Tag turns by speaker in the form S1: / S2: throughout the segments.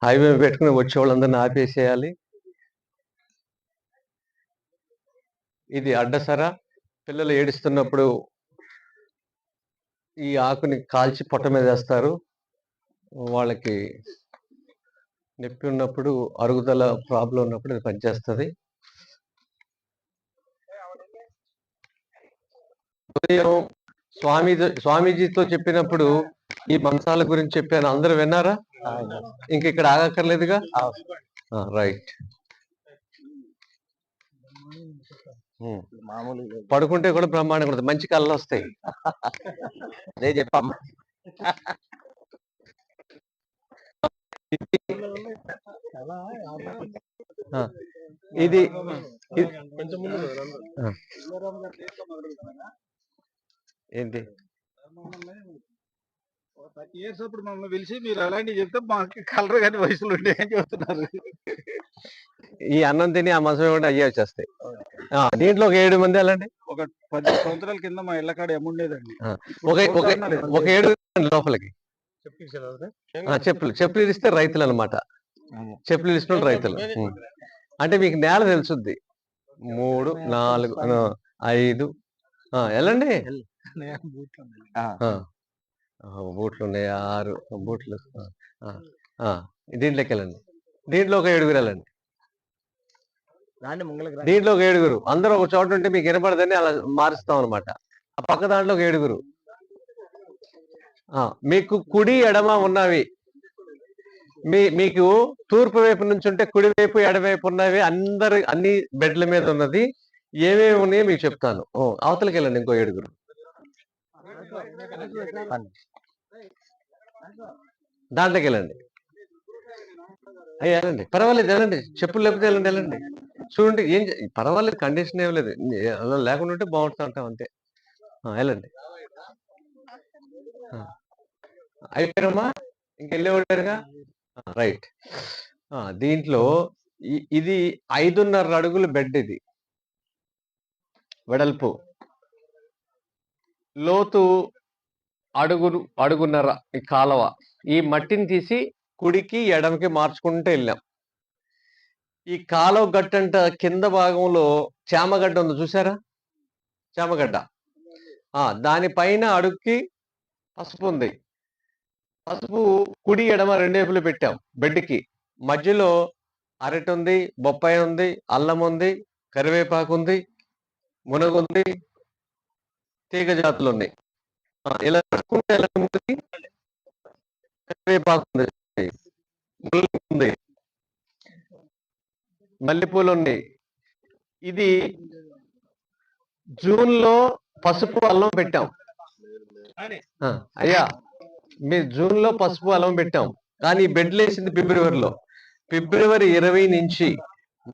S1: Highway పెట్టుకుని వచ్చే వాళ్ళందరిని ఆపేసేయాలి. ఇది అడ్డసర. పిల్లలు ఏడుస్తున్నప్పుడు ఈ ఆకుని కాల్చి పొట్ట మీద వేస్తారు. వాళ్ళకి నొప్పి ఉన్నప్పుడు, అరుగుదల ప్రాబ్లం ఉన్నప్పుడు ఇది పనిచేస్తుంది. ఉదయం స్వామీజీతో చెప్పినప్పుడు ఈ మంచాల గురించి చెప్పాను. అందరూ విన్నారా? ఇంక ఇక్కడ ఆగక్కర్లేదుగా. రైట్. పడుకుంటే కూడా బ్రహ్మాండంగా ఉంటుంది. మంచి కళ్ళు వస్తాయి. అదే చెప్పమ్మా. ఇది ఏంటి
S2: 30 years అప్పుడు మమ్మల్ని పిలిచి మీరు అలాంటివి చెప్తే మాకు కలర్ కానీ వయసులు ఉంటాయని చెప్తున్నారు.
S1: ఈ అన్నం తిని ఆ మంచం కూడా అయ్యే వచ్చేస్తాయి. దీంట్లో ఒక 7 మంది వెళ్ళండి.
S2: ఒక 10 సంవత్సరాల కింద మా ఇళ్ళ కాడ ఏముండేదండి.
S1: ఒక 7 లోపలికి చెప్పులు ఇస్తే రైతులు అనమాట. చెప్పులు ఇస్తున్న రైతులు. అంటే మీకు నేల తెలుసుద్ది. 3, 4, 5 వెళ్ళండి. బూట్లు ఉన్నాయి. 6 బూట్లు. దీంట్లోకి వెళ్ళండి. దీంట్లో ఒక 7 వెళ్ళండి. దీంట్లో ఒక 7 అందరూ ఒక చోట ఉంటే మీకు వినపడదని అలా మారుస్తాం అనమాట. ఆ పక్క దాంట్లో ఒక 7. మీకు కుడి ఎడమ ఉన్నవి. మీకు తూర్పు వైపు నుంచి ఉంటే కుడి వైపు ఎడవైపు ఉన్నవి అన్ని బెడ్ల మీద ఉన్నది. ఏమేమి ఉన్నాయో మీకు చెప్తాను. అవతలకి వెళ్ళండి. ఇంకో 7. దాంట్లోకి వెళ్ళండి. వెళ్ళండి. పర్వాలేదు, వెళ్ళండి. చెప్పులు లేకపోతే వెళ్ళండి. చూడండి, ఏం పర్వాలేదు, కండిషన్ ఏం లేదు. లేకుండా ఉంటే బాగుంటుంది అంటాం అంతే. వెళ్ళండి. అయిపోయారమ్మా? ఇంకెళ్ళే ఉంటారుగా. రైట్. దీంట్లో ఇది 5.5 అడుగుల బెడ్. ఇది వెడల్పు, లోతు అడుగున్నర. ఈ కాలువ, ఈ మట్టిని తీసి కుడికి ఎడమకి మార్చుకుంటూ వెళ్ళాం. ఈ కాలువ గట్టంట కింద భాగంలో చామగడ్డ ఉంది, చూసారా? చామగడ్డ. దానిపైన అడుగుకి పసుపు ఉంది. పసుపు కుడి ఎడమ 2 వైపులు పెట్టాం. బెడ్కి మధ్యలో అరటి ఉంది, బొప్పాయి ఉంది, అల్లం ఉంది, కరివేపాకు ఉంది, మునగుంది, తీగ జాతులు ఉన్నాయి. ఇలా పెట్టుకుంటే ఎలా ఉంటుంది? కరివేపాకు ఉంది, ఉంది, మల్లెపూలు ఉన్నాయి. ఇది జూన్ లో పసుపు అల్లం పెట్టాం. అయ్యా, మీరు జూన్ లో పసుపు అల్లం పెట్టాం, కానీ బెడ్లు వేసింది ఫిబ్రవరిలో. ఫిబ్రవరి 20 నుంచి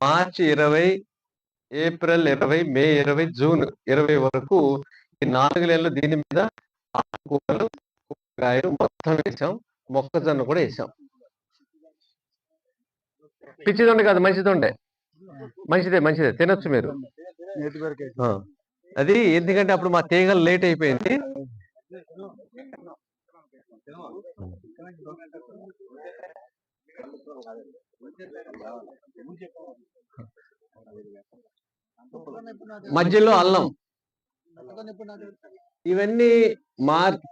S1: మార్చి 20, ఏప్రిల్ 20, మే 20, జూన్ 20 వరకు ఈ 4 నెలలు దీని మీద ఆకుకూరలు, కూరగాయలు మొత్తం వేసాం. మొక్కజొన్న కూడా వేసాం. పిచ్చిదొండే కాదు, మంచిదొండే. మంచిదే తినొచ్చు మీరు. అది ఎందుకంటే అప్పుడు మా తీగలు లేట్ అయిపోయింది. మధ్యలో అల్లం. ఇవన్నీ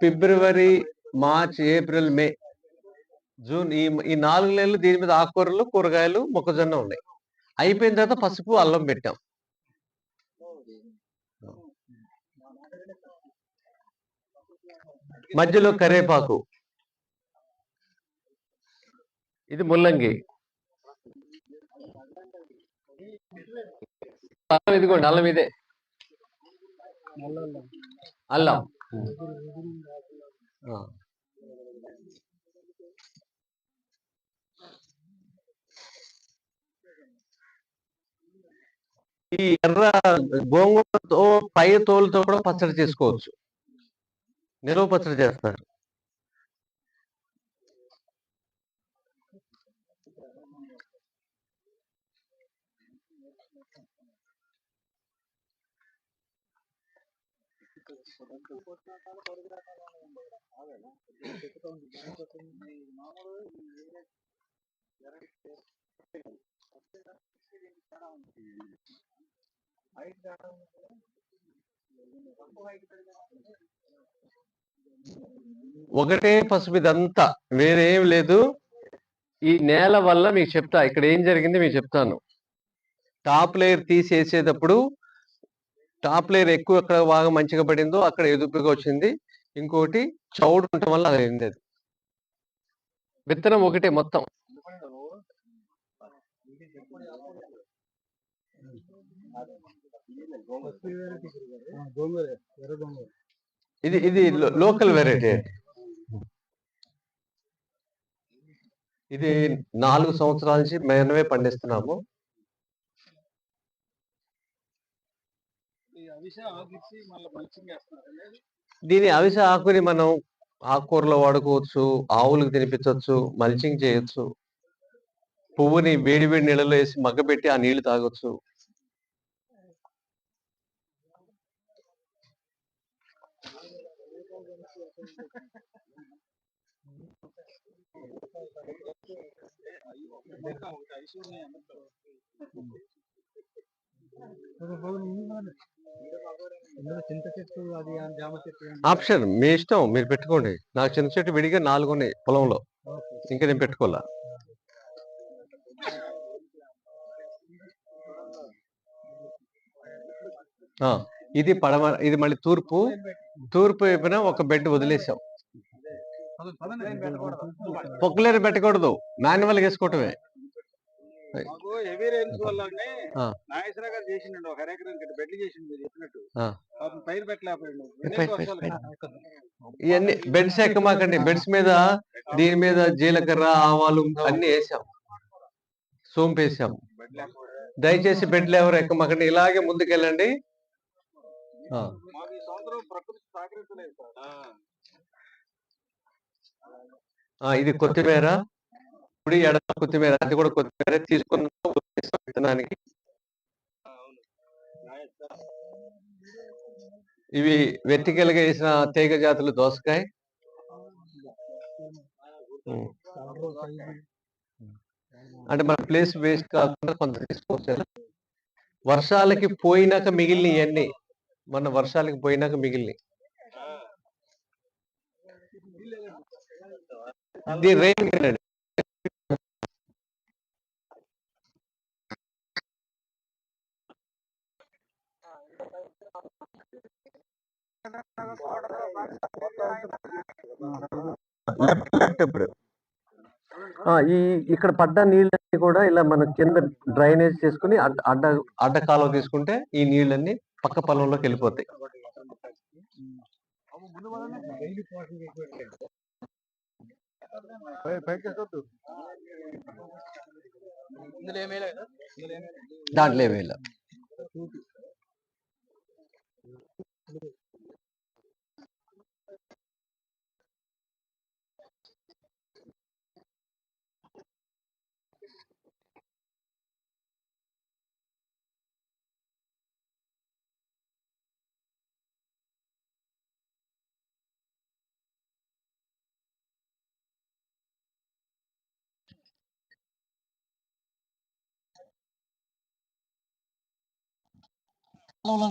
S1: ఫిబ్రవరి, మార్చ్, ఏప్రిల్, మే, జూన్, ఈ 4 నెలలు దీని మీద ఆకుకూరలు, కూరగాయలు, మొక్కజొన్న ఉన్నాయి. అయిపోయిన తర్వాత పసుపు అల్లం పెట్టాం. మధ్యలో కరివేపాకు. ఇది ముల్లంగి. అల్లం ఇదిగోండి, అల్లం ఇదే అల్లం. ఈ ఎర్ర గోంగూరతో, పై తోలుతో కూడా పచ్చడి చేసుకోవచ్చు. నిలువ పచ్చడి చేస్తారు. ఒకటే పసుపు ఇదంతా, వేరేం లేదు. ఈ నేల వల్ల మీకు చెప్తా, ఇక్కడ ఏం జరిగింది మీకు చెప్తాను. టాప్ లేయర్ తీసేసేటప్పుడు టాప్ లేయర్ ఎక్కువ ఎక్కడ బాగా మంచిగా పడిందో అక్కడ ఎదుపుగా వచ్చింది. ఇంకోటి చౌడు ఉండటం వల్ల అది అయింది. అది విత్తనం ఒకటే మొత్తం. ఇది ఇది లోకల్ వెరైటీ. ఇది 4 సంవత్సరాల నుంచి మేమే పండిస్తున్నాము. దీని అవిసె ఆకుని మనం ఆకుకూరలో వాడుకోవచ్చు, ఆవులకు తినిపించవచ్చు, మల్చింగ్ చేయొచ్చు. పువ్వుని వేడి వేడి నీళ్ళలో వేసి మగ్గబెట్టి ఆ నీళ్లు తాగొచ్చు. ఆప్షన్ మీ ఇష్టం, మీరు పెట్టుకోండి. నాకు చింత చెట్టు విడిగా 4 ఉన్నాయి పొలంలో, ఇంకా నేను పెట్టుకోవాలా. ఇది పడమర, ఇది మళ్ళీ తూర్పు. తూర్పు వైపున ఒక బెడ్ వదిలేసాం. పొక్కులేరు పెట్టకూడదు, మాన్యువల్ వేసుకోవటమే.
S2: హెవీ రైన్స్ వల్లనే నాగేశ్వర గారు చేసిండు, ఒక ఎకరం బెడ్లు చేసిండు మీరు చెప్పినట్టు. పైరు పెట్టలేకపోయిండు.
S1: ఇవన్నీ బెడ్స్ ఎక్కమాకండి. బెడ్స్ మీద దీని మీద జీలకర్ర, ఆవాలు అన్ని వేసాం, సోంపు వేసాం. దయచేసి బెడ్లు ఎవరు ఎక్కమాకండి, ఇలాగే ముందుకెళ్ళండి. ఇది కొత్తిమీర, కుడి ఎడమ కొత్తిమీర, అది కూడా కొత్తిమీర తీసుకున్న విత్తనానికి. ఇవి వెర్టికల్ గా వేసిన తీగ జాతులు దోసకాయ. అంటే మన ప్లేస్ వేస్ట్ కాకుండా కొంత తీసుకోవచ్చు. వర్షాలకి పోయినాక మిగిలిన ఇవన్నీ, మన వర్షాలకి పోయినాక మిగిలిన ఇది రెయిన్ అండి. ఇప్పుడు ఈ ఇక్కడ పడ్డ నీళ్ళన్నీ కూడా ఇలా మనం కింద డ్రైనేజ్ చేసుకుని అడ్డ కాలువ తీసుకుంటే ఈ నీళ్ళన్నీ పక్క పొలంలోకి వెళ్ళిపోతాయి. దాంట్లో ఏమేలా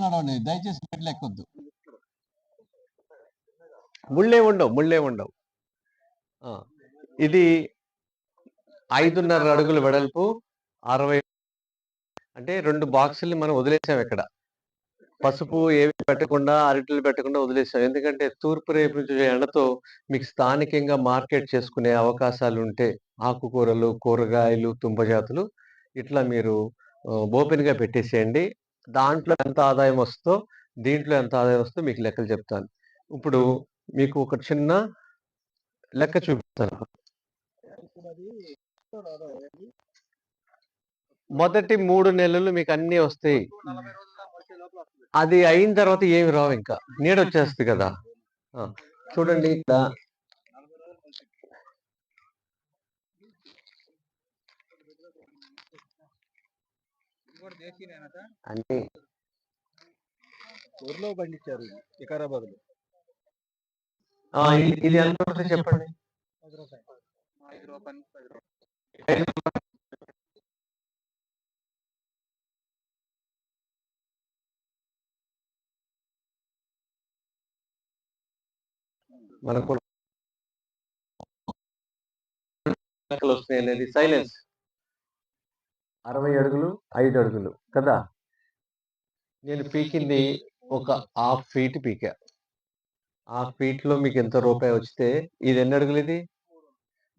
S1: నడవండి, దయచేసి బెడ్లు ఎక్కొద్దు. ముళ్ళే ఉండవు. ఇది 5.5 అడుగుల వెడల్పు, 60 అంటే 2 బాక్సుల్ని మనం వదిలేసాం. ఇక్కడ పసుపు ఏవి పెట్టకుండా, అరటిలు పెట్టకుండా వదిలేసాం. ఎందుకంటే తూర్పు రేపు నుంచి ఎండతో మీకు స్థానికంగా మార్కెట్ చేసుకునే అవకాశాలు ఉంటే ఆకుకూరలు, కూరగాయలు, దుంపజాతులు ఇట్లా మీరు ఓపెన్ గా పెట్టేసేయండి. దాంట్లో ఎంత ఆదాయం వస్తుందో, దీంట్లో ఎంత ఆదాయం వస్తుందో మీకు లెక్కలు చెప్తాను. ఇప్పుడు మీకు ఒక చిన్న లెక్క చూపిస్తాను. మొదటి 3 నెలలు మీకు అన్ని వస్తాయి. అది అయిన తర్వాత ఏమి రావు, ఇంకా నీడ వచ్చేస్తుంది కదా. చూడండి ఇక్కడ అన్ని
S2: ఊర్లో పండించారు వికారాబాద్ లో.
S1: ఇది ఎంత చెప్పండి. మనకు వస్తున్నాయి అనేది సైలెన్స్ 60 అడుగులు 5 అడుగులు కదా. నేను పీకింది ఒక హాఫ్ ఫీట్ పీకా. హాఫ్ ఫీట్ లో మీకు ఎంత రూపాయి వచ్చితే ఇది ఎన్ని అడుగులు, ఇది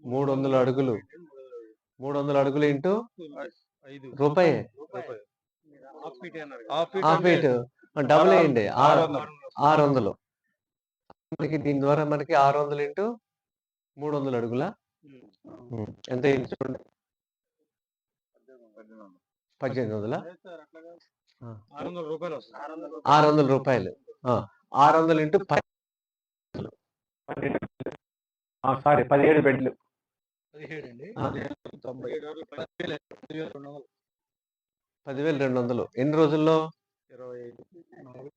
S1: 300 అడుగులు. 300 అడుగులు ఇంటూ రూపాయి హాఫ్ ఫీట్ డబుల్ వేయండి 600. మనకి దీని ద్వారా మనకి 600 ఇంటూ 300 అడుగుల ఎంత అయింది చూడండి, 1800. 600 రూపాయలు. 600 ఇంటూ 17 బెడ్లు. 10,200 ఎన్ని రోజుల్లో? 25.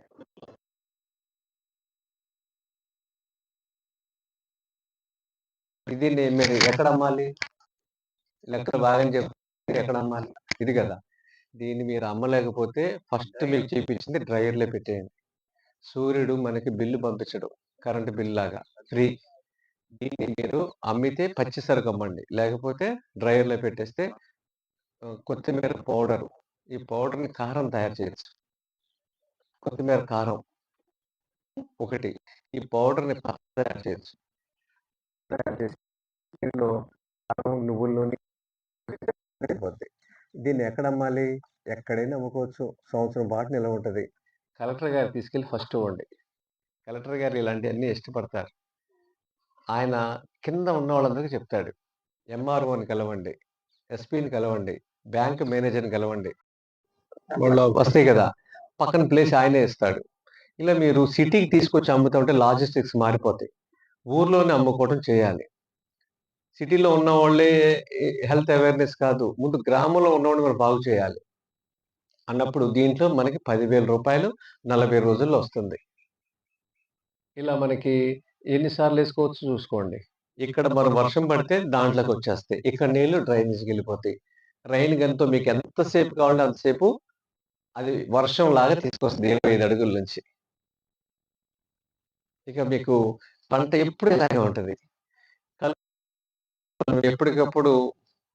S1: ఇది మీరు ఎక్కడ అమ్మాలి? లెక్కలు బాగా చెప్పి ఎక్కడ అమ్మాలి? ఇది కదా. దీన్ని మీరు అమ్మలేకపోతే ఫస్ట్ మీకు చూపించింది డ్రైయర్లో పెట్టేయండి. సూర్యుడు మనకి బిల్లు పంపించడు, కరెంటు బిల్ లాగా ఫ్రీ. దీన్ని మీరు అమ్మితే పచ్చి సరుకు అమ్మండి, లేకపోతే డ్రైయర్లో పెట్టేస్తే కొత్తిమీర పౌడర్, ఈ పౌడర్ని కారం తయారు చేయొచ్చు. కొత్తిమీర కారం ఒకటి, ఈ పౌడర్ని తయారు చేయొచ్చు. తయారు చేసి నువ్వుల నూనె. దీన్ని ఎక్కడ అమ్మాలి? ఎక్కడైనా అమ్ముకోవచ్చు, సంవత్సరం పాటు నిల్వ ఉంటుంది. కలెక్టర్ గారు తీసుకెళ్ళి ఫస్ట్ ఇవ్వండి. కలెక్టర్ గారు ఇలాంటివన్నీ ఇష్టపడతారు. ఆయన కింద ఉన్న వాళ్ళందరికీ చెప్తాడు, ఎంఆర్ఓని కలవండి, ఎస్పీని కలవండి, బ్యాంక్ మేనేజర్ని కలవండి, వాళ్ళు వస్తాయి కదా, పక్కన ప్లేస్ ఆయనే ఇస్తాడు. ఇలా మీరు సిటీకి తీసుకొచ్చి అమ్ముతూ ఉంటే లాజిస్టిక్స్ మారిపోతాయి. ఊర్లోనే అమ్ముకోవడం చేయాలి. సిటీలో ఉన్న వాళ్ళే హెల్త్ అవేర్నెస్ కాదు, ముందు గ్రామంలో ఉన్నవాడిని మనం బాగు చేయాలి అన్నప్పుడు దీంట్లో మనకి 10,000 రూపాయలు 40 రోజుల్లో వస్తుంది. ఇలా మనకి ఎన్నిసార్లు వేసుకోవచ్చు చూసుకోండి. ఇక్కడ మనం వర్షం పడితే దాంట్లోకి వచ్చేస్తాయి, ఇక్కడ నీళ్లు డ్రైనేజ్కి వెళ్ళిపోతాయి. రైన్ గన్తో మీకు ఎంతసేపు కావాలంటే అంతసేపు అది వర్షం లాగా తీసుకొస్తుంది 25 అడుగుల నుంచి. ఇక మీకు పంట ఎప్పుడు ఇలాగే ఉంటుంది. ఎప్పటికప్పుడు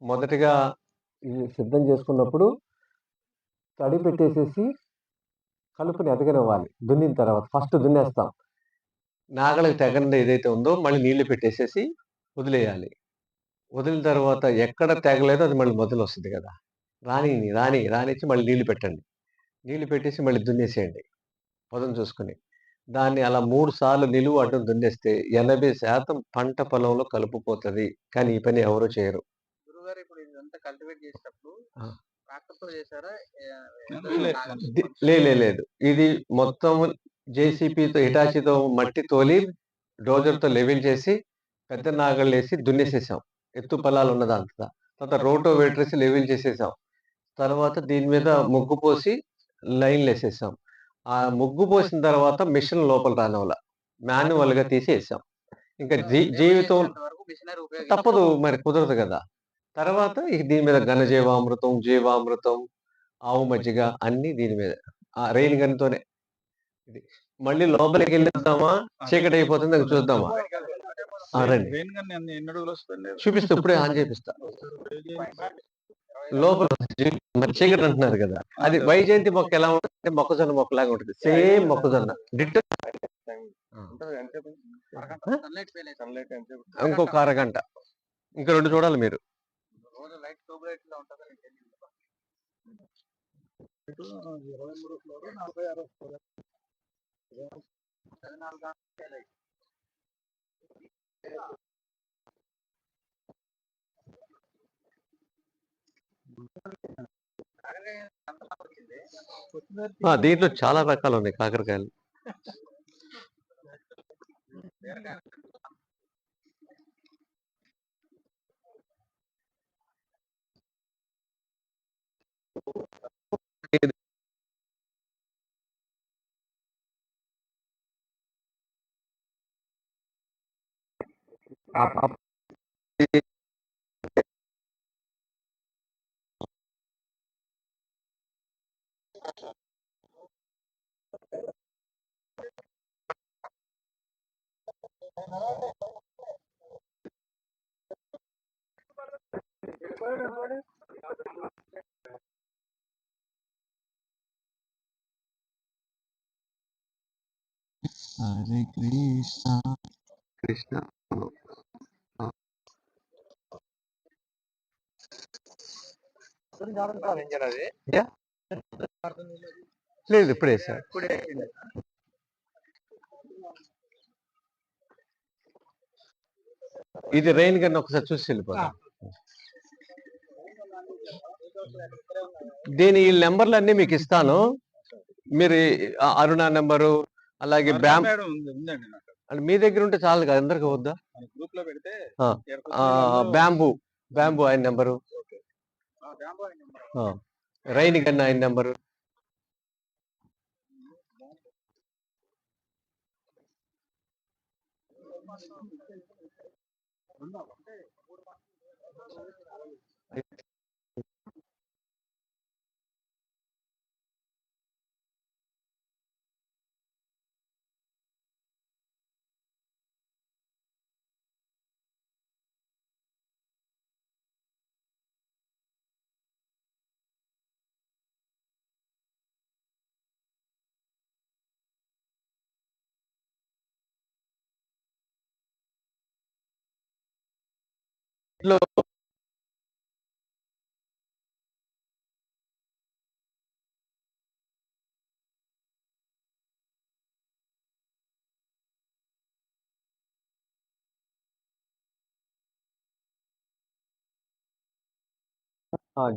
S1: మొదటిగా సిద్ధం చేసుకున్నప్పుడు తడి పెట్టేసేసి కలుపుని ఎదగనివ్వాలి. దున్నిన తర్వాత ఫస్ట్ దున్నేస్తాం, నాగలికి తెగండి ఏదైతే ఉందో మళ్ళీ నీళ్లు పెట్టేసేసి వదిలేయాలి. వదిలిన తర్వాత ఎక్కడ తెగలేదో అది మళ్ళీ మొదలు వస్తుంది కదా, రానిచ్చి మళ్ళీ నీళ్లు పెట్టండి. నీళ్లు పెట్టేసి మళ్ళీ దున్నేసేయండి పొదం చూసుకుని. దాన్ని అలా 3 సార్లు నిలువు అడ్డం దున్నేస్తే 80% పంట పొలంలో కలుపుపోతుంది. కానీ ఈ పని ఎవరు చేయరు.
S2: గురుగారు ఇప్పుడు ఇదంతా కల్టివేట్ చేసేటప్పుడు ట్రాక్టర్తో చేశారా?
S1: లేదు, ఇది మొత్తం జేసీపీతో హిటాచీతో మట్టి తోలి డోజర్తో లెవెల్ చేసి పెద్ద నాగళ్ళు వేసి దున్నేసేసాం. ఎత్తు పొలాలు ఉన్నదంతా. తర్వాత రోటో వేటరేసి లెవెల్ చేసేసాం. తర్వాత దీని మీద ముగ్గు పోసి లైన్లు వేసేసాం. ఆ ముగ్గు పోసిన తర్వాత మిషన్ లోపల రానివల్ల మాన్యువల్ గా తీసేసాం. ఇంకా జీవితం తప్పదు, మరి కుదరదు కదా. తర్వాత దీని మీద ఘనజీవామృతం, జీవామృతం, ఆవు మజ్జిగ అన్ని దీని మీద రెయిన్ గన్తోనే. ఇది మళ్ళీ లోపలికి వెళ్ళిద్దామా, చీకటి అయిపోతుంది అది చూద్దామా? రండి చూపిస్తా, ఇప్పుడే ఆన్ చేపిస్తా. లోపల మరి చీకటి అంటున్నారు కదా, అది వైజయంతి మొక్క ఎలా ఉంటుంది, మొక్కజొన్న మొక్కలాగా ఉంటుంది, సేమ్ మొక్కజొన్న డిట్టో. ఇంకొక అరగంట, ఇంకా 2 చూడాలి మీరు. దీంట్లో చాలా రకాలు ఉన్నాయి కాకరకాయలు. హరే కృష్ణ కృష్ణ లేదు ఇప్పుడే సార్. ఇది రెయిన్ గన్ ఒకసారి చూసి వెళ్ళిపోతాం. దీని ఈ నెంబర్లు అన్ని మీకు ఇస్తాను. మీరు అరుణ నెంబరు అలాగే అంటే మీ దగ్గర ఉంటే చాలు కదా, అందరికి వద్దా?
S2: గ్రూప్ లో పెడితే
S1: బ్యాంబూ ఆయన నెంబరు, రైన్ గన్ ఆయన నెంబరు.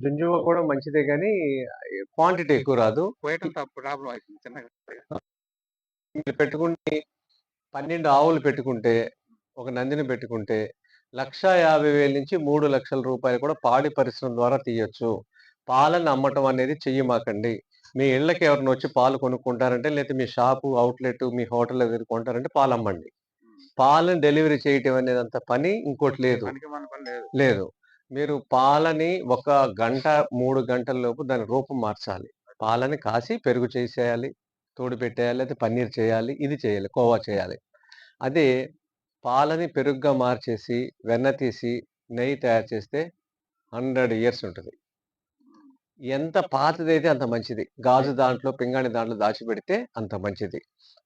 S1: జుంజువ కూడా మంచిదే కానీ క్వాంటిటీ ఎక్కువ రాదు. పెట్టుకుంటే 12 ఆవులు పెట్టుకుంటే, ఒక నందిని పెట్టుకుంటే 1,50,000 నుంచి 3 లక్షల రూపాయలు కూడా పాడి పరిశ్రమ ద్వారా తీయొచ్చు. పాలను అమ్మటం అనేది చెయ్యమాకండి. మీ ఇళ్ళకి ఎవరిని వచ్చి పాలు కొనుక్కుంటారంటే, లేదా మీ షాపు అవుట్లెట్ మీ హోటల్ దగ్గర కొంటారంటే పాలు అమ్మండి. పాలను డెలివరీ చేయటం అనేది అంత పని ఇంకోటి లేదు. లేదు, మీరు పాలని 1 గంట 3 గంటల లోపు దాని రూపం మార్చాలి. పాలని కాసి పెరుగు చేసేయాలి, తోడు పెట్టేయాలి, లేదా పన్నీర్ చేయాలి, ఇది చేయాలి, కోవా చేయాలి. అదే పాలని పెరుగుగా మార్చేసి వెన్న తీసి నెయ్యి తయారు చేస్తే 100 ఇయర్స్ ఉంటుంది. ఎంత పాతదైతే అంత మంచిది. గాజు దాంట్లో పింగాణి దాంట్లో దాచిపెడితే అంత మంచిది.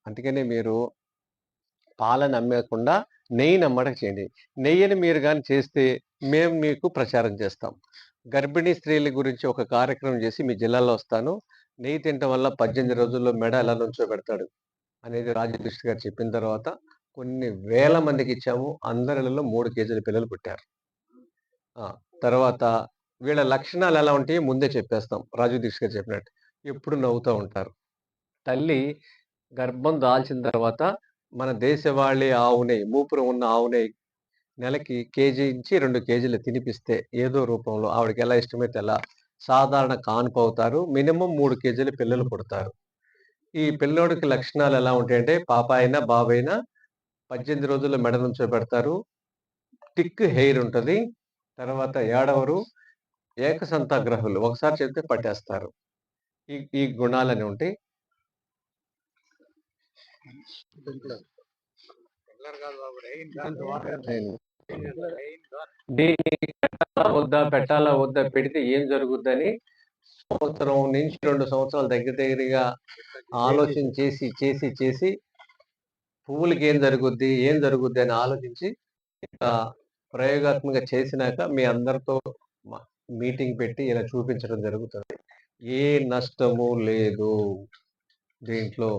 S1: అందుకనే మీరు పాలను అమ్మేయకుండా నెయ్యిని అమ్మడం చేయండి. నెయ్యిని మీరు కానీ చేస్తే మేము మీకు ప్రచారం చేస్తాం. గర్భిణీ స్త్రీల గురించి ఒక కార్యక్రమం చేసి మీ జిల్లాలో వస్తాను. నెయ్యి తినటం వల్ల 18 రోజుల్లో మెడ ఎలా నుంచోబెడతాడు అనేది రాజకృష్ణ గారు చెప్పిన తర్వాత కొన్ని వేల మందికి ఇచ్చాము. అందరిలో 3 కేజీల పిల్లలు పుట్టారు. తర్వాత వీళ్ళ లక్షణాలు ఎలా ఉంటాయో ముందే చెప్పేస్తాం. రాజు దీక్ష గారు చెప్పినట్టు ఎప్పుడు నవ్వుతూ ఉంటారు. తల్లి గర్భం దాల్చిన తర్వాత మన దేశవాళీ ఆవు నెయ్యి, మూపురం ఉన్న ఆవు నెయ్యి నెలకి కేజీ నుంచి 2 కేజీలు తినిపిస్తే ఏదో రూపంలో ఆవిడకి ఎలా ఇష్టమైతే అలా సాధారణ కాన్పు అవుతారు. మినిమం 3 కేజీల పిల్లలు పుడతారు. ఈ పిల్లోడికి లక్షణాలు ఎలా ఉంటాయంటే, పాప అయినా బాబు అయినా 18 రోజుల్లో మెడ నుంచోబెడతారు. టిక్ హెయిర్ ఉంటుంది. తర్వాత ఏడవరు, ఏకసంతాగ్రహులు, ఒకసారి చెప్తే పట్టేస్తారు. ఈ గుణాలని ఉంటాయి. పెట్టాలా వద్దా పెడితే ఏం జరుగుద్దని సంవత్సరం నుంచి 2 సంవత్సరాలు దగ్గరగా ఆలోచన చేసి పువ్వులకి ఏం జరుగుద్ది అని ఆలోచించి ప్రయోగాత్మకంగా చేసినాక మీ అందరితో మీటింగ్ పెట్టి ఇలా చూపించడం జరుగుతుంది. ఏ నష్టము లేదు దీంట్లో.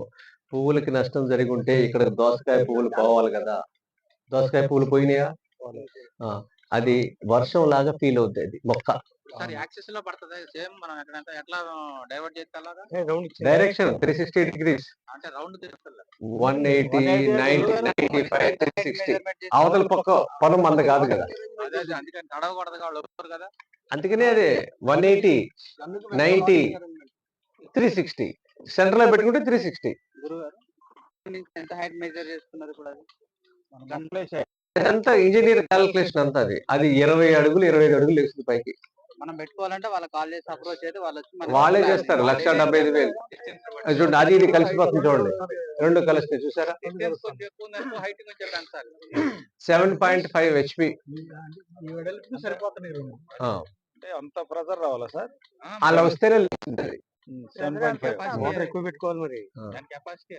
S1: పువ్వులకి నష్టం జరిగి ఉంటే ఇక్కడ దోసకాయ పువ్వులు పోవాలి కదా, దోసకాయ పువ్వులు పోయినాయా? అది వర్షం లాగా ఫీల్ అవుతుంది. అది మొక్క డైరెక్షన్ 360 degrees, 180, 90, 95, 360. అవతల పక్క పొలం మంద కాదు కదా, అందుకనే అదే 180, 90, 360 సెంటర్ లో పెట్టుకుంటే 360. అంతా ఇంజనీర్ క్యాలిక్యులేషన్ అంతా. అది 20 అడుగులు 25 అడుగులు వేస్తుంది పైకి.
S2: మనం పెట్టుకోవాలంటే వాళ్ళకి కాల్ చేసి అప్రోచ్ అయితే వాళ్ళు వచ్చి
S1: వాళ్ళే చేస్తారు. 1,75,000 చూడండి, అది ఇది కలిసిపోతుంది చూడండి, రెండు కలిస్తే చూసారా. 7.5 HP.
S2: సరిపోతుంది. అంత ప్రెజర్ రావాలా సార్?
S1: అలా వస్తేనే
S2: 7.5 వాటర్ ఎక్కువ పెట్టుకోవాలి మరి. కెపాసిటీ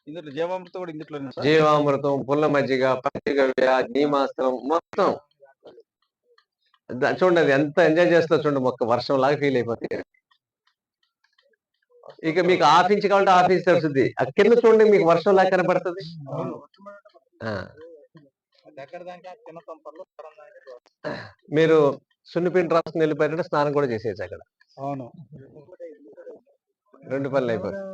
S2: ఇందులో జీవామృతం కూడా ఇందులోనే.
S1: జీవామృతం, పుల్ల మజ్జిగ, పంచగవ్య, నీమాస్త్రం మొత్తం చూడండి, అది ఎంత ఎంజాయ్ చేస్తా చూడండి, మొక్క వర్షం లాగా ఫీల్ అయిపోతుంది. ఇక మీకు హాఫ్ ఇంచ్ కావాలంటే హాఫ్ ఇంచ్ తెలుస్తుంది, కింద చూడండి మీకు వర్షం లాగా కనబడుతుంది. మీరు సున్నిపిండి రాసుకుని వెళ్ళిపోయారంటే స్నానం కూడా చేసేయచ్చు అక్కడ.
S2: అవును,
S1: 2 పనులు అయిపోతాయి.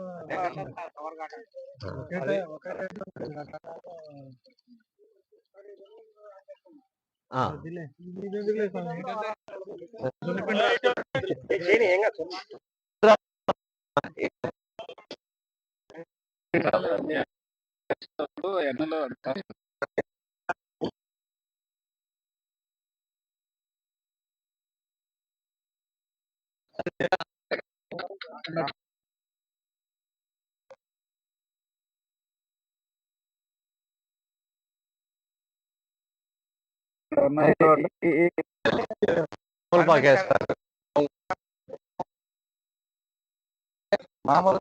S2: ఎండలో
S1: పాకేస్తారు
S2: మామూలు.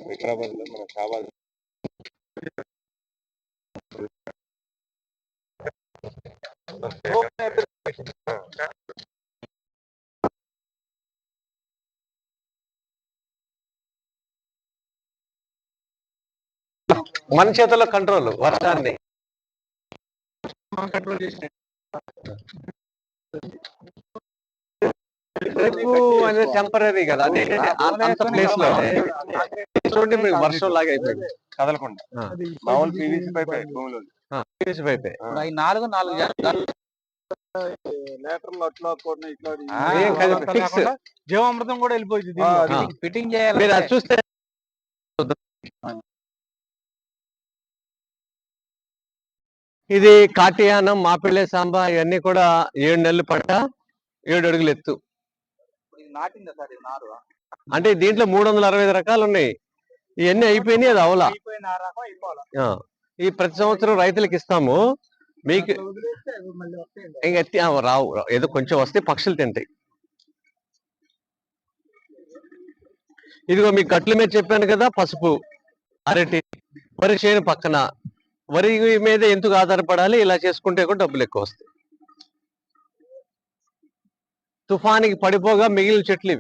S2: వికారాబాద్ లో మనకు కావాలి.
S1: మన చేతుల్లో కంట్రోల్, వర్షాన్ని
S2: కంట్రోల్ చేసిన
S1: అనేది టెంపరీ కదా, అది అంత ప్లేస్ లో చూడండి మీకు వర్షం లాగా అయిపోయింది
S2: కదలకుండా. మామూలు పీవీసీ పైప్ భూమిలో
S1: పీవీసీ పైప్
S2: 4 లీటర్లు అట్లా ఇట్లా జీవామృతం కూడా వెళ్ళిపోయింది. ఫిట్టింగ్ చేయాలి.
S1: మీరు అది చూస్తే ఇది కాటియానం, మాపిళ్ళే సాంబ ఇవన్నీ కూడా 7 నెలలు పట్ట, 7 అడుగులు ఎత్తు. అంటే దీంట్లో 365 రకాలు ఉన్నాయి. ఇవన్నీ అయిపోయినాయి, అది అవలా. ఈ ప్రతి సంవత్సరం రైతులకు ఇస్తాము. మీకు ఇంకా రావు, ఏదో కొంచెం వస్తే పక్షులు తింటాయి. ఇదిగో మీకు గట్ల మీద చెప్పాను కదా, పసుపు, అరటి, వరి చేను పక్కన. వరి మీద ఎందుకు ఆధారపడాలి, ఇలా చేసుకుంటే కూడా డబ్బులు ఎక్కువ వస్తాయి. తుఫానికి పడిపోగా మిగిలిన చెట్లు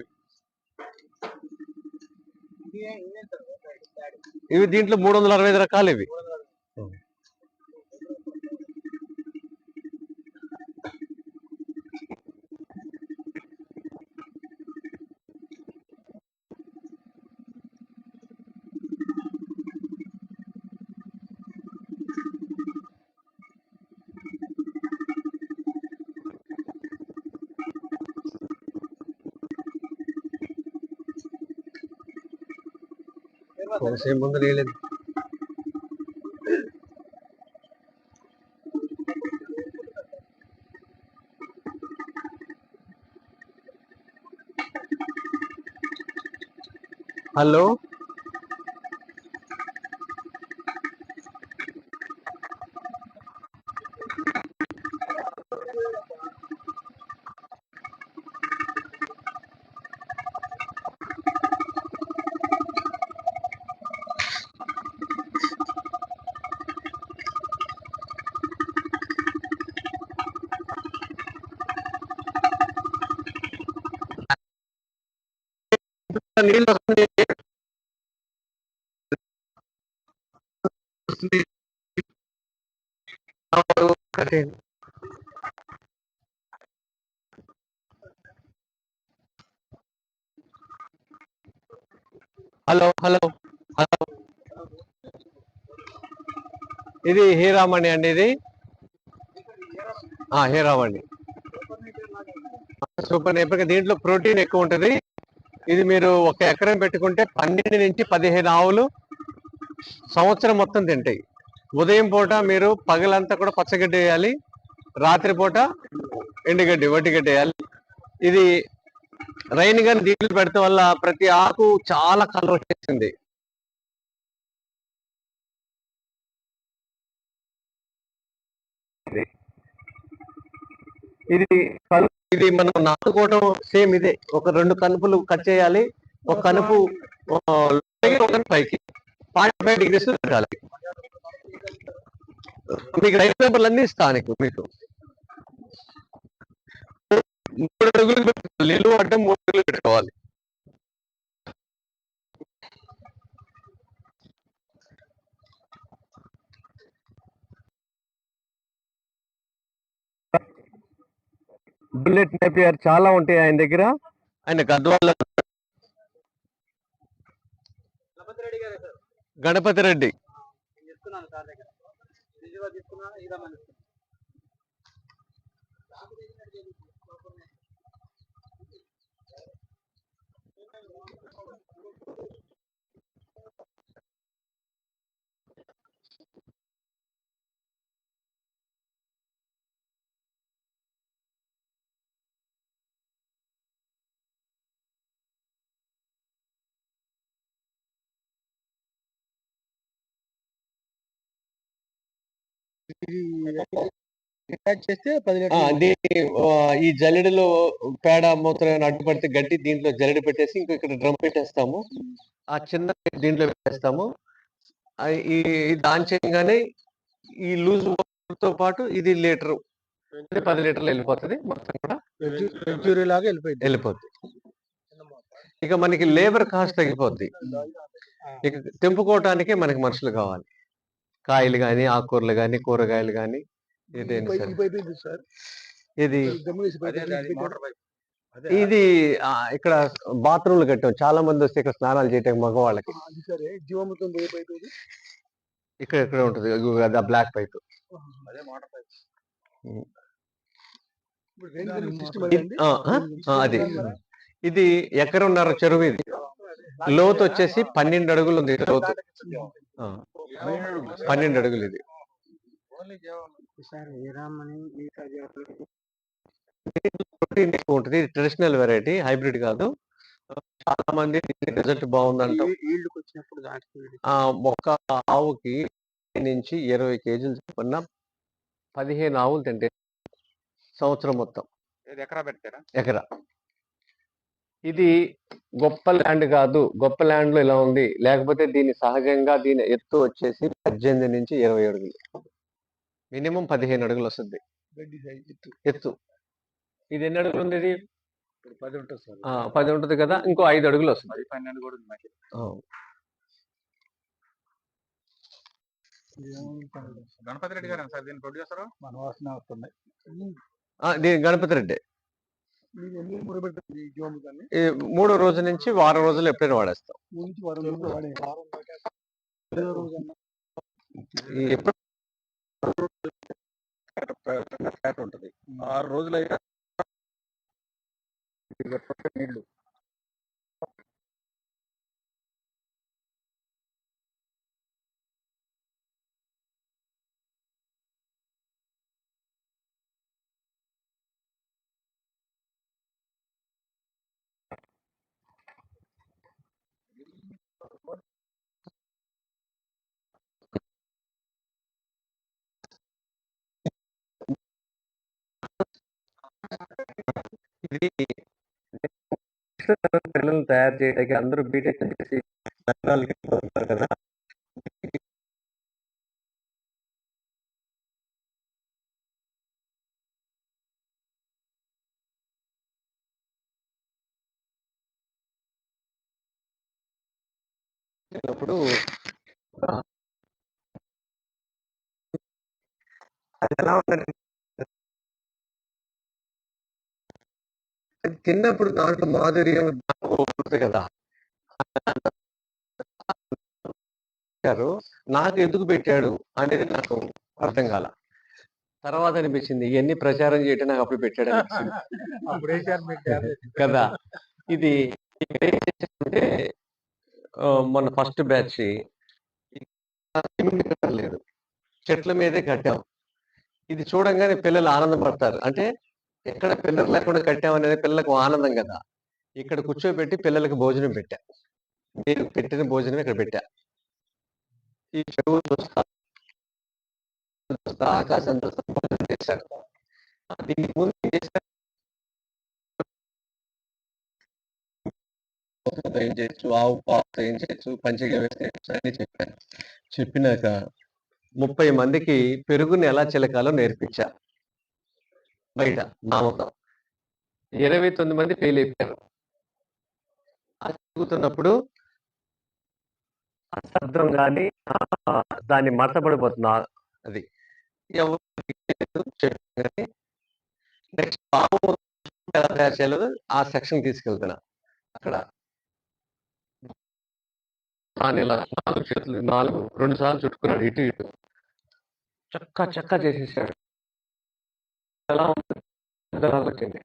S1: ఇవి దీంట్లో 365 రకాలు ఇవి. కొంతసేపు ముందు లేదు. హలో, నీళ్ళు వస్తుంది. హలో హలో హలో, ఇది హీరామణి అండి, ఇది హీరామణి. సూపర్ నేపియర్ దీంట్లో ప్రోటీన్ ఎక్కువ ఉంటది. ఇది మీరు 1 ఎకరం పెట్టుకుంటే 12 నుంచి 15 ఆవులు సంవత్సరం మొత్తం తింటాయి. ఉదయం పూట మీరు పగలంతా కూడా పచ్చగడ్డి వేయాలి, రాత్రి పూట ఎండుగడ్డి వడ్డిగడ్డి వేయాలి. ఇది రైన్ గన్ దీంట్లో పెడతాం వల్ల ప్రతి ఆకు చాలా కలర్ వచ్చేసింది. ఇది మనం నాటుకోవడం సేమ్ ఇదే. ఒక 2 కనుపులు కట్ చేయాలి. ఒక కనుపు పైకి 45 degrees పెట్టాలి. మీకు రైస్ పేపర్లు అన్ని ఇస్తాను. మీకు 3 అడుగులు పెట్టుకోవాలి, నిలువ అడ్డం 3 అడుగులు పెట్టుకోవాలి. బుల్లెట్ నేపియర్ చాలా ఉంటాయి ఆయన దగ్గర. ఆయన గద్వాల గణపతి రెడ్డి.
S2: చేస్తే 10
S1: ఈ జల్లెడలో పేడ మూత్రం అడ్డుపడితే గట్టి దీంట్లో జల్లెడ పెట్టేసి ఇంకో ఇక్కడ డ్రమ్ పెట్టేస్తాము. ఆ చిన్న దీంట్లో పెట్టేస్తాము. ఈ దాని చేయగానే ఈ లూజ్ తో పాటు ఇది లీటరు 10 లీటర్లు వెళ్ళిపోతుంది. మొత్తం కూడా వెళ్ళిపోద్ది. ఇక మనకి లేబర్ కాస్ట్ తగ్గిపోద్ది. ఇక తెంపుకోవటానికి మనకి మనుషులు కావాలి. కాయలు గాని, ఆకుకూరలు గాని, కూరగాయలు గాని ఏదైనా సరే. ఇది ఇక్కడ బాత్రూమ్లు కట్టాం. చాలా మంది వస్తే ఇక్కడ స్నానాలు చేయటం మగవాళ్ళకి. ఇక్కడ ఉంటుంది బ్లాక్ పైప్. అది ఇది ఎకరున్నర చెరువు. ఇది లోతు వచ్చేసి 12 అడుగులు ఉంది. లోతు 12 అడుగులు. ఇది ప్రోటీన్ ఎక్కువ ఉంటుంది. ఇది ట్రెడిషనల్ వెరైటీ, హైబ్రిడ్ కాదు. చాలా మంది రిజల్ట్ బాగుందంటాం. ఒక ఆవుకి నుంచి 20 కేజీలు చొప్పున 15 ఆవులు తింటే సంవత్సరం మొత్తం. ఎకరా. ఇది గొప్ప ల్యాండ్ కాదు. గొప్ప ల్యాండ్ లో ఇలా ఉంది. లేకపోతే దీని సహజంగా దీని ఎత్తు వచ్చేసి 18 నుంచి 20 అడుగులు. మినిమం 15 అడుగులు వస్తుంది ఎత్తు. ఇది ఎన్ని అడుగులు ఉంది? ఇది 10 ఉంటుంది కదా. ఇంకో 5 అడుగులు వస్తుంది.
S2: గణపతి రెడ్డి గారు సార్ దీని ప్రొడ్యూసర్. మన వాసన వస్తుంది.
S1: దీని గణపతి రెడ్డి. 3 రోజుల నుంచి వారం రోజులు ఎప్పుడైనా వాడేస్తాం.
S2: ఉంటుంది 6 రోజులు అయితే నీళ్లు.
S1: ఇది పిల్లలు తయారు చేయడానికి అందరూ బీటెక్ చేసి కదా. అప్పుడు అది ఎలా ఉంటుంది తిన్నప్పుడు దాంట్లో మాధుర్యం ఉంటుంది కదా. నాకు ఎందుకు పెట్టాడు అనేది నాకు అర్థం కాల. తర్వాత అనిపించింది ఇవన్నీ ప్రచారం చేయటం నాకు అప్పుడు పెట్టాడు అనిపించింది. కదా! ఇది ఏం చేశానంటే మొన్న ఫస్ట్ బ్యాచ్ లేదు. చెట్ల మీదే కట్టాం. ఇది చూడంగానే పిల్లలు ఆనందపడతారు. అంటే ఎక్కడ పిల్లలు లేకుండా కట్టామనేది పిల్లలకు ఆనందం కదా! ఇక్కడ కూర్చోబెట్టి పిల్లలకి భోజనం పెట్టా. మీరు పెట్టిన భోజనం ఇక్కడ పెట్టా. ఈ చెరువు చూస్తా ఆకాశం చూస్తా భోజనం చేశాను. దీనికి ముందు ఏం చేశాను? ఏం చేయొచ్చు, ఆవు పాలతో ఏం చేయొచ్చు, పంచగవ్య వేస్తే అని చెప్పాను. చెప్పినాక 30 మందికి పెరుగుని ఎలా చిలకాలో నేర్పించా. బయట నామతో 29 మంది ఫెయిల్ అయిపోయారు. అది చదువుతున్నప్పుడు అర్థం కానీ దాన్ని మడతపడిపోతున్నా అది ఎవరు చెప్పారు. నెక్స్ట్ ఎలా తయారు చేయాలో ఆ సెక్షన్ తీసుకెళ్తున్నా. అక్కడ ఇలా 4 చేతులు 2 సార్లు చుట్టుకున్నాడు ఇటు ఇటు. చక్కా చేసేసాడు. ఎలా ఉంటుంది? వచ్చింది.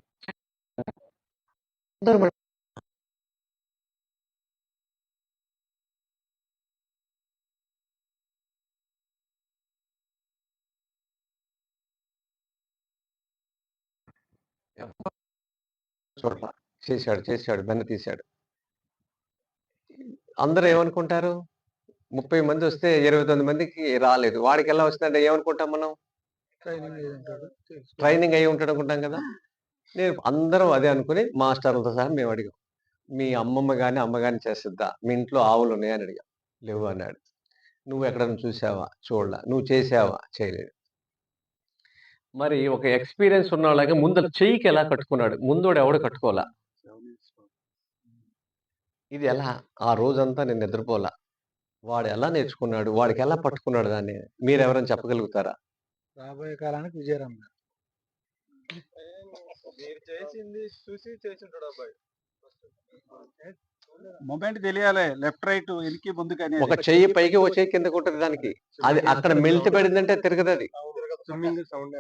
S1: అందరూ చూడ చేశాడు బెన్న తీశాడు. అందరూ ఏమనుకుంటారు? 30 మంది వస్తే 29 మందికి రాలేదు. వాడికి ఎలా వస్తుందంటే ఏమనుకుంటాం మనం? ట్రైనింగ్ అయ్యి ఉంటాడు అనుకుంటాం కదా! నేను అందరం అదే అనుకుని మాస్టర్లతో సహా మేము అడిగాం. మీ అమ్మమ్మ గాని చేసిద్దా? మీ ఇంట్లో ఆవులు ఉన్నాయా అని అడిగాం. లేవు అన్నాడు. నువ్వు ఎక్కడైనా చూసావా? చూడలా. నువ్వు చేసావా? చేయలేదు. మరి ఒక ఎక్స్‌పీరియన్స్ ఉన్నోళ్ళగా ముందల చెయ్యికి ఎలా కట్టుకున్నాడు? ముందోడు ఎవడు కట్టుకోలా. ఇది ఎలా? ఆ రోజంతా నేను నిద్రపోలా. వాడు ఎలా నేర్చుకున్నాడు? వాడికి ఎలా పట్టుకున్నాడు దాన్ని? మీరెవరైనా చెప్పగలుగుతారా?
S2: రాబోయే కాలానికి విజయరామ్ గారు. మీరు చేసింది చూసి చేసుంటాడు అబ్బాయి. మొమెంట్ తెలియాలి. లెఫ్ట్ రైట్ వెనక్కి ముందుకు అనేది.
S1: ఒక చెయ్యి పైకి, ఒక చెయ్యి కిందకి ఉంటది దానికి. అది అక్కడ మెల్ట్ పడిందంటే తిరగదది.
S3: స్విమ్మింగ్ సౌండ్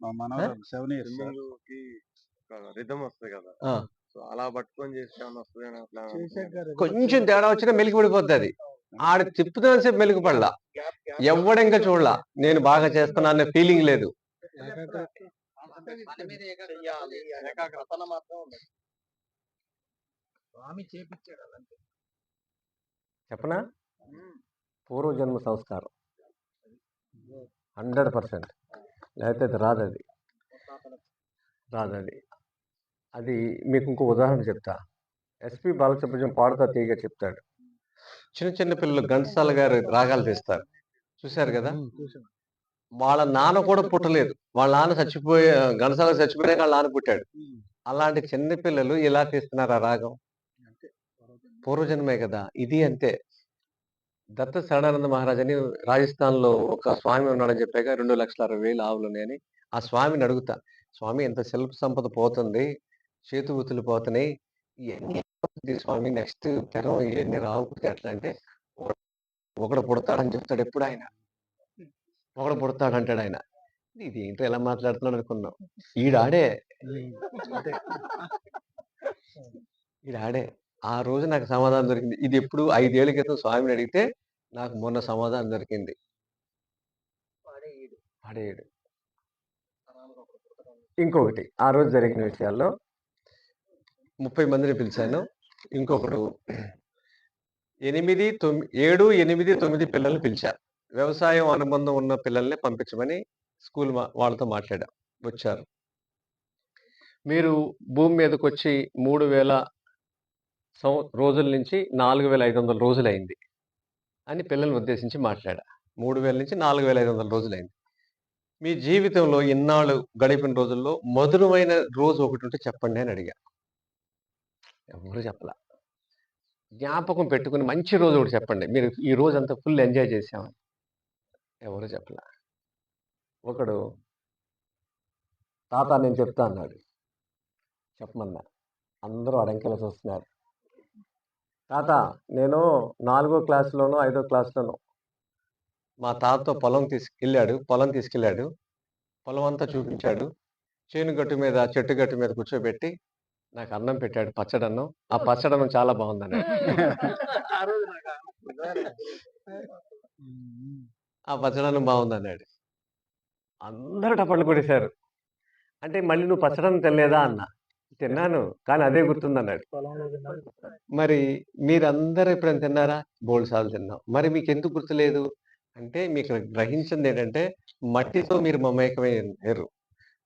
S2: మా మనవరాలు 7 ఇయర్స్.
S3: స్విమ్మింగ్‌కి రిథమ్ వస్తది కదా!
S1: ఆ!
S3: సో, అలా పట్టుకొని చేస్తే ఏమన్నా వస్తదేమో అట్లా అనుకున్నాను.
S1: కొంచెం తేడా వచ్చినా మెలికి పడిపోద్దది. ఆడు తిప్పుతున్నంత సేపు మెలిక పడలా. ఎవ్వడింకా చూడలా. నేను బాగా చేస్తున్నా అనే ఫీలింగ్ లేదు.
S2: ఏకాగ్రత మాత్రం ఉండదు. స్వామి చేపిచ్చాడు అదంతే.
S1: చెప్పనా? పూర్వజన్మ సంస్కారం. 100%. లేకపోతే అది రాదది. రాదది. అది మీకు ఇంకో ఉదాహరణ చెప్తా. ఎస్‌పి బాలసుబ్రహ్మణ్యం పాడుతా తీయగా చెప్తాడు. చిన్న పిల్లలు ఘంటసాల గారు రాగాలు తీస్తారు. చూసారు కదా! వాళ్ళ నాన్న కూడా పుట్టలేదు. వాళ్ళ నాన్న ఘంటసాల చచ్చిపోయాక వాళ్ళ నాన్న పుట్టాడు. అలాంటి చిన్న పిల్లలు ఎలా తీస్తున్నారు ఆ రాగం? పూర్వజన్మే కదా! ఇది అంతే. దత్త శరణానంద మహారాజ్ అని రాజస్థాన్‌లో ఒక స్వామి ఉన్నాడని చెప్పాగా 2,60,000 ఆవులున్నాయని. ఆ స్వామిని అడుగుతా. స్వామి ఇంత శిల్ప సంపద పోతుంది. చేతివృత్తులు పోతున్నాయి. ఇయన్నీ ఎప్పుడవుతుంది స్వామి నెక్స్ట్ తరం ఇయన్నీ రాకపోతే ఎట్లా అంటే, ఒకడు పుడతాడని చెప్తాడు ఎప్పుడాయన. ఒకడు పుడతాడంటాడాయన. ఇదేంటో ఎలా మాట్లాడుతున్నాడు అనుకున్నాం. ఈడాడే. ఈడాడే. ఆ రోజు నాకు సమాధానం దొరికింది. ఇది ఎప్పుడు 5 ఏళ్ల క్రితం స్వామిని అడిగితే నాకు మొన్న సమాధానం దొరికింది. వాడే ఈడు. ఇంకొకటి ఆ రోజు జరిగిన విషయాల్లో 30 మందిని పిలిచాను. ఇంకొకడు 7, 8, 9 పిల్లల్ని పిలిచా. వ్యవసాయం అనుబంధం ఉన్న పిల్లల్ని పంపించమని స్కూల్ వాళ్ళతో మాట్లాడా. వచ్చారు. మీరు భూమి మీదకొచ్చి 3000 రోజుల నుంచి 4500 రోజులైంది అని పిల్లల్ని ఉద్దేశించి మాట్లాడా. 3000 నుంచి 4500 రోజులైంది. మీ జీవితంలో ఇన్నాళ్ళు గడిపిన రోజుల్లో మధురమైన రోజు ఒకటుంటే చెప్పండి అని అడిగా. ఎవరు చెప్పలా. జ్ఞాపకం పెట్టుకుని మంచి రోజు ఒకటి చెప్పండి. మీరు ఈ రోజంతా ఫుల్ ఎంజాయ్ చేశామని. ఎవరు చెప్పలా. ఒకడు తాత నేను చెప్తా అన్నాడు. చెప్పమన్నా. అందరూ అడంకెలా చూస్తున్నారు. తాత నేను 4వ క్లాస్‌లోనో, 5వ క్లాస్‌లోనో మా తాతతో పొలం తీసుకెళ్ళాడు. పొలం అంతా చూపించాడు. చేను గట్టు మీద, చెట్టు గట్టు మీద కూర్చోబెట్టి నాకు అన్నం పెట్టాడు, పచ్చడన్నం. ఆ పచ్చడన్నం చాలా బాగుందన్నాడు.
S2: ఆ రోజు నాకా?
S1: ఆ పచ్చడన్నం బాగుందన్నాడు. అందరూ టపళ్ళు కొట్టేశారు. అంటే మళ్ళీ "నువ్వు పచ్చడన్నం తినలేదా?" అన్నా. "తిన్నాను. కానీ అదే గుర్తుందన్నాడు."
S2: పొలంలో తిన్నాను.
S1: మరి మీరందరూ ఎప్పుడైనా తిన్నారా? బోలెడు సార్లు తిన్నాం. మరి మీకెందుకు గుర్తులేదు? అంటే మీకు గ్రహించిందేంటంటే, మట్టితో మీరు మమేకమయ్యారు.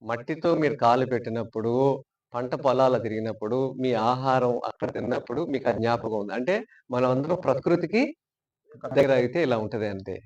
S1: మట్టితో మీరు కాలు పెట్టినప్పుడు, పంట పొలాల్లో తిరిగినప్పుడు, మీ ఆహారం అక్కడ తిన్నప్పుడు మీకు ఆ జ్ఞాపకం ఉంది. అంటే మనమందరం ప్రకృతికి దగ్గర అయితే ఇలా ఉంటది అంతే.